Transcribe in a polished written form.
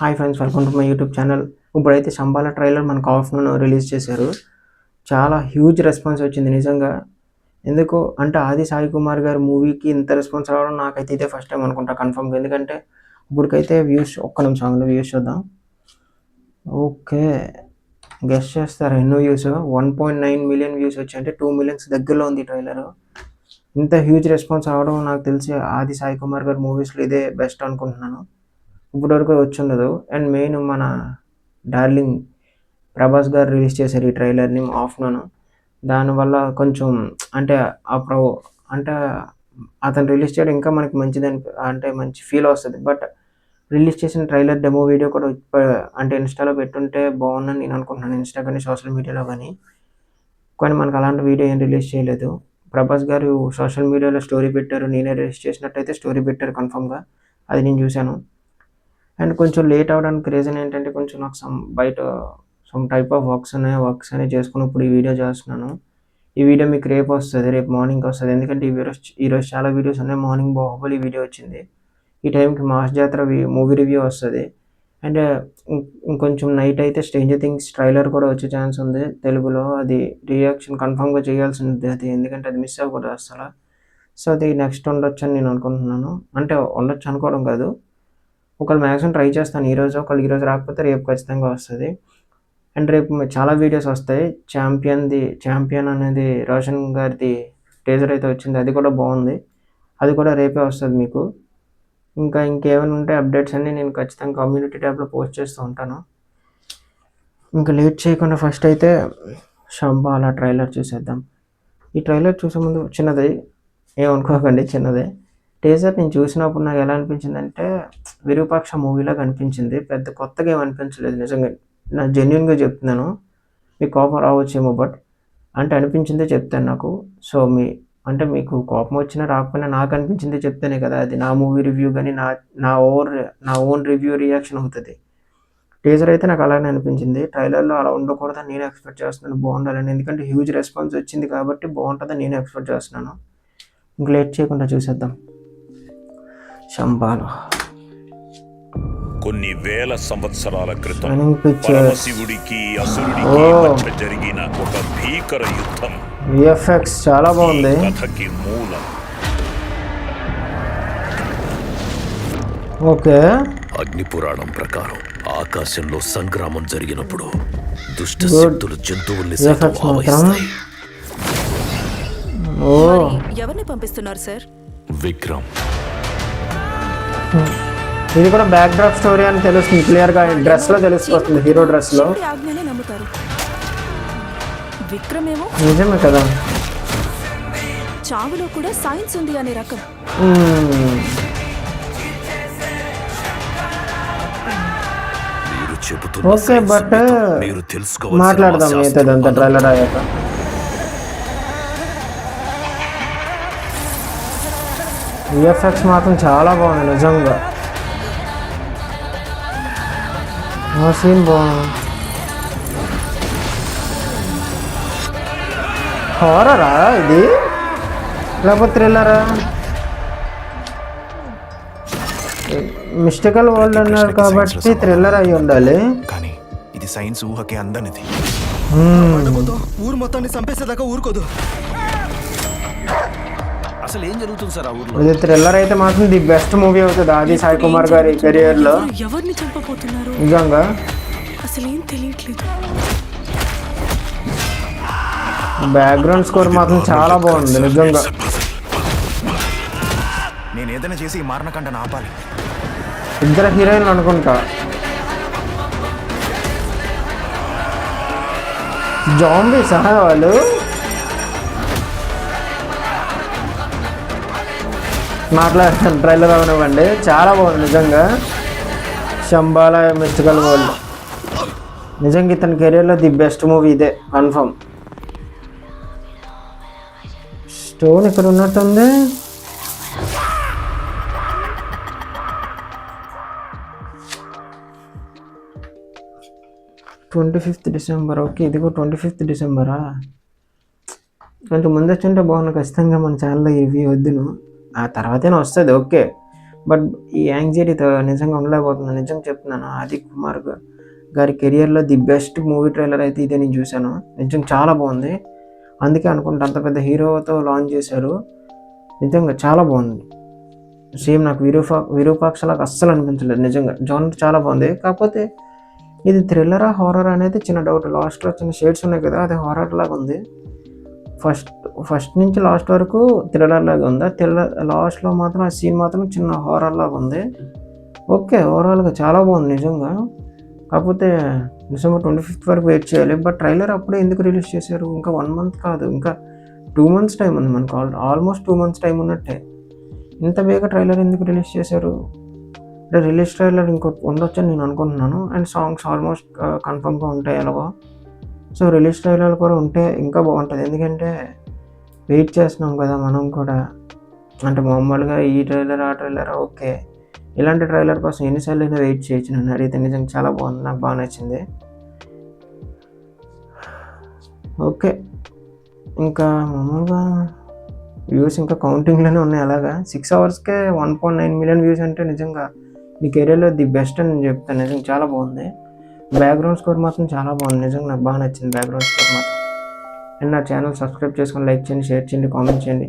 Hi friends, welcome to my YouTube channel. ఇప్పుడైతే Shambhala trailer మనకు afternoon release చేశారు. చాలా హ్యూజ్ రెస్పాన్స్ వచ్చింది నిజంగా. ఎందుకు అంటే ఆది సాయి కుమార్ గారి మూవీకి ఇంత రెస్పాన్స్ రావడం నాకైతే ఇదే ఫస్ట్ టైం అనుకుంటా కన్ఫర్మ్గా. ఎందుకంటే ఇప్పటికైతే వ్యూస్ ఒక్క నిమిషం వ్యూస్ చూద్దాం. ఓకే, గెస్ట్ చేస్తారు ఎన్నో వ్యూస్. 1.9 మిలియన్ వ్యూస్ వచ్చి అంటే 2 మిలియన్స్ దగ్గరలో ఉంది ట్రైలర్. ఇంత హ్యూజ్ రెస్పాన్స్ రావడం నాకు తెలిసి ఆది సాయి కుమార్ గారి మూవీస్లో ఇదే బెస్ట్ అనుకుంటున్నాను. ఇప్పటివరకు వచ్చి ఉండదు. అండ్ మెయిన్ మన డార్లింగ్ ప్రభాస్ గారు రిలీజ్ చేశారు ఈ ట్రైలర్ని ఆఫ్టర్నూన్. దానివల్ల కొంచెం అంటే అంటే అతను రిలీజ్ చేయడం ఇంకా మనకి మంచిదని అంటే మంచి ఫీల్ వస్తుంది. బట్ రిలీజ్ చేసిన ట్రైలర్ డెమో వీడియో కూడా అంటే ఇన్స్టాలో పెట్టుంటే బాగుందని నేను అనుకుంటున్నాను, ఇన్స్టా కానీ సోషల్ మీడియాలో కానీ మనకు అలాంటి వీడియో ఏం రిలీజ్ చేయలేదు. ప్రభాస్ గారు సోషల్ మీడియాలో స్టోరీ పెట్టారు, నేనే రిలీజ్ చేసినట్టయితే స్టోరీ పెట్టారు కన్ఫర్మ్గా, అది నేను చూశాను. అండ్ కొంచెం లేట్ అవ్వడానికి రీజన్ ఏంటంటే కొంచెం నాకు బయట సమ్ టైప్ ఆఫ్ వర్క్స్ అనేవి చేసుకుని ఇప్పుడు ఈ వీడియో చేస్తున్నాను. ఈ వీడియో మీకు రేపు వస్తుంది, రేపు మార్నింగ్ వస్తుంది. ఎందుకంటే ఈరోజు చాలా వీడియోస్ ఉన్నాయి. మార్నింగ్ బాహుబలి వీడియో వచ్చింది, ఈ టైంకి మాస్ జాతర మూవీ రివ్యూ వస్తుంది. అండ్ ఇంకొంచెం నైట్ అయితే స్ట్రేంజర్ థింగ్స్ ట్రైలర్ కూడా వచ్చే ఛాన్స్ ఉంది తెలుగులో. అది రియాక్షన్ కన్ఫర్మ్గా చేయాల్సింది అది, ఎందుకంటే అది మిస్ అవ్వకూడదు అసలు. సో అది నెక్స్ట్ ఉండొచ్చు అని నేను అనుకుంటున్నాను. అంటే ఉండొచ్చు అనుకోవడం కాదు, ఒకళ్ళు మ్యాక్సిమం ట్రై చేస్తాను ఈరోజు. ఒకళ్ళు ఈరోజు రాకపోతే రేపు ఖచ్చితంగా వస్తుంది. అండ్ రేపు చాలా వీడియోస్ వస్తాయి. ఛాంపియన్ అనేది రోషన్ గారిది టీజర్ అయితే వచ్చింది, అది కూడా బాగుంది. అది కూడా రేపే వస్తుంది మీకు. ఇంకేమైనా ఉంటే అప్డేట్స్ అన్నీ నేను ఖచ్చితంగా కమ్యూనిటీ ట్యాబ్లో పోస్ట్ చేస్తూ ఉంటాను. ఇంకా లేట్ చేయకుండా ఫస్ట్ అయితే శంబాల ట్రైలర్ చూసేద్దాం. ఈ ట్రైలర్ చూసే ముందు చిన్నది ఏమనుకోకండి, చిన్నదే. టీజర్ నేను చూసినప్పుడు నాకు ఎలా అనిపించింది అంటే విరూపాక్ష మూవీలాగా అనిపించింది. పెద్ద కొత్తగా ఏమనిపించలేదు నిజంగా, నా జెన్యున్గా చెప్తున్నాను. మీకు కోపం రావచ్చేమో, బట్ అంటే అనిపించిందే చెప్తాను నాకు. సో మీకు కోపం వచ్చినా రాకపోయినా నాకు అనిపించిందే చెప్తేనే కదా అది నా మూవీ రివ్యూ కానీ నా ఓన్ రివ్యూ రియాక్షన్ అవుతుంది. టీజర్ అయితే నాకు అలానే అనిపించింది. ట్రైలర్లో అలా ఉండకూడదని నేను ఎక్స్పెక్ట్ చేస్తున్నాను, బాగుండాలని. ఎందుకంటే హ్యూజ్ రెస్పాన్స్ వచ్చింది కాబట్టి బాగుంటుందని నేను ఎక్స్పెక్ట్ చేస్తున్నాను. ఇంక లేట్ చేయకుండా చూసేద్దాం శంబాల. కొన్ని వేల సంవత్సరాల క్రితం పరమశివుడికి అసురుడికి మధ్య జరిగిన ఒక భీకర యుద్ధం విఎఫ్ఎక్స్ చాలా బాగుంది. కథకి మూలం ఓకే, అగ్నిపురాణం ప్రకారం ఆకాశంలో సంగ్రామం జరిగినప్పుడు దుష్ట శక్తులు జంతువుల్ని ఆవహిస్తాయి. ఎవరిని పంపిస్తున్నారు సార్? విక్రమ్. ఇది కూడా బ్యాక్ డ్రాప్ స్టోరీ అని తెలుస్తుంది క్లియర్గా, డ్రెస్ లో తెలిసిపోతుంది, హీరో డ్రెస్ లో. ఆజ్ఞనే నమ్ముతారు. విక్రమ్ ఏమో నిజమే కదా, చావులో కూడా సైన్స్ ఉంది అనే రకం. ఓకే, బట్ మాట్లాడదాం అవుతుందంత ట్రైలర్ అయ్యాక. విఎఫ్ఎక్స్ మాత్రం చాలా బాగుంది నిజంగా, సీన్ బాగుంది. హారరా ఇది లేకపోతే థ్రిల్లరా? మిస్టికల్ వరల్డ్ అన్నారు కాబట్టి థ్రిల్లర్ అయి ఉండాలి. కానీ ఇది సైన్స్ ఊహకే అందనిది. ఊరు మొత్తాన్ని చంపేసేదాకా ఊరుకోదు. అసలు ఏం జరుగుతుంది సార్ ఆ ఊర్లో? ఇది థ్రిల్లర్ అయితే మాత్రం ది బెస్ట్ మూవీ అవుతుంది ఆది సాయి కుమార్ గారి కెరియర్ లో. ఎవరిని చంపబోతున్నారు నిజంగా అసలు ఏం తెలియట్లేదు. బ్యాక్గ్రౌండ్ స్కోర్ మాత్రం చాలా బాగుంది నిజంగా. నేను ఏదైనా చేసి ఈ మారణకంటను ఆపాలి. ఇద్దరు హీరోయిన్లు అనుకుంటా, జాంబీ సహా వాళ్ళు. మాట్లాడుతాను ట్రైలర్ అవనివ్వండి, చాలా బాగుంది నిజంగా. శంబాల మిస్టికల్ వరల్డ్ నిజంగా ఇతని కెరీర్లో ది బెస్ట్ మూవీ ఇదే కన్ఫర్మ్. స్టోన్ ఇక్కడ ఉన్నట్టుంది. December 25. ఓకే, ఇది కూడా 25 డిసెంబరా? కొంచెం ముందు వచ్చింటే బాగుంది. ఖచ్చితంగా మన ఛానల్లో రివ్యూ వద్దును, ఆ తర్వాతనే వస్తుంది. ఓకే, బట్ ఈ యాంగ్జైటీతో నిజంగా ఉండలేకపోతున్నాను. నిజంగా చెప్తున్నాను. ఆది కుమార్ గారి కెరియర్లో ది బెస్ట్ మూవీ ట్రైలర్ అయితే ఇదే నేను చూశాను. నిజంగా చాలా బాగుంది. అందుకే అనుకుంటా అంత పెద్ద హీరోతో లాంచ్ చేశారు. నిజంగా చాలా బాగుంది. సేమ్ నాకు విరూపాక్షలాగా అస్సలు అనిపించలేదు. నిజంగా జానర్ చాలా బాగుంది. కాకపోతే ఇది థ్రిల్లరా హారర్ అనేది చిన్న డౌట్. లాస్ట్లో చిన్న షేడ్స్ ఉన్నాయి కదా, అది హారర్ లాగా ఉంది. ఫస్ట్ నుంచి లాస్ట్ వరకు థ్రిల్లర్ లాగా ఉంది. లాస్ట్లో మాత్రం ఆ సీన్ మాత్రం చిన్న హారర్ లాగా ఉంది. ఓకే, ఓవరాల్గా చాలా బాగుంది నిజంగా. కాకపోతే డిసెంబర్ 25th వరకు వెయిట్ చేయాలి. బట్ ట్రైలర్ అప్పుడే ఎందుకు రిలీజ్ చేశారు? ఇంకా 1 month కాదు, ఇంకా 2 months టైం ఉంది మనకు. ఆల్మోస్ట్ 2 months టైం ఉన్నట్టే. ఇంత బేగా ట్రైలర్ ఎందుకు రిలీజ్ చేశారు? అంటే రిలీజ్ ట్రైలర్ ఇంకోటి ఉండొచ్చని నేను అనుకుంటున్నాను. అండ్ సాంగ్స్ ఆల్మోస్ట్ కన్ఫర్మ్గా ఉంటాయి ఎలాగో. సో రిలీజ్ ట్రైలర్ కూడా ఉంటే ఇంకా బాగుంటుంది. ఎందుకంటే వెయిట్ చేస్తున్నాం కదా మనం కూడా. అంటే మామూలుగా ఈ ట్రైలర్ ఆ ట్రైలర్ ఓకే, ఇలాంటి ట్రైలర్ కోసం ఎన్నిసార్లు అయినా వెయిట్ చేయొచ్చు. నన్ను అడిగితే నిజంగా చాలా బాగుంది, నాకు బాగా నచ్చింది. ఓకే, ఇంకా మామూలుగా వ్యూస్ ఇంకా కౌంటింగ్లోనే ఉన్నాయి. అలాగా 6 hours-కే 1.9 million వ్యూస్ అంటే నిజంగా మీ కెరీర్లో ది బెస్ట్ అని నేను చెప్తాను. నిజంగా చాలా బాగుంది. బ్యాక్గ్రౌండ్ స్కోర్ మాత్రం చాలా బాగుంది. నిజంగా నాకు బాగా నచ్చింది బ్యాక్గ్రౌండ్ స్కోర్ మాత్రం. అండ్ నా ఛానల్ సబ్స్క్రైబ్ చేసుకొని లైక్ చేయండి, షేర్ చేయండి, కామెంట్ చేయండి.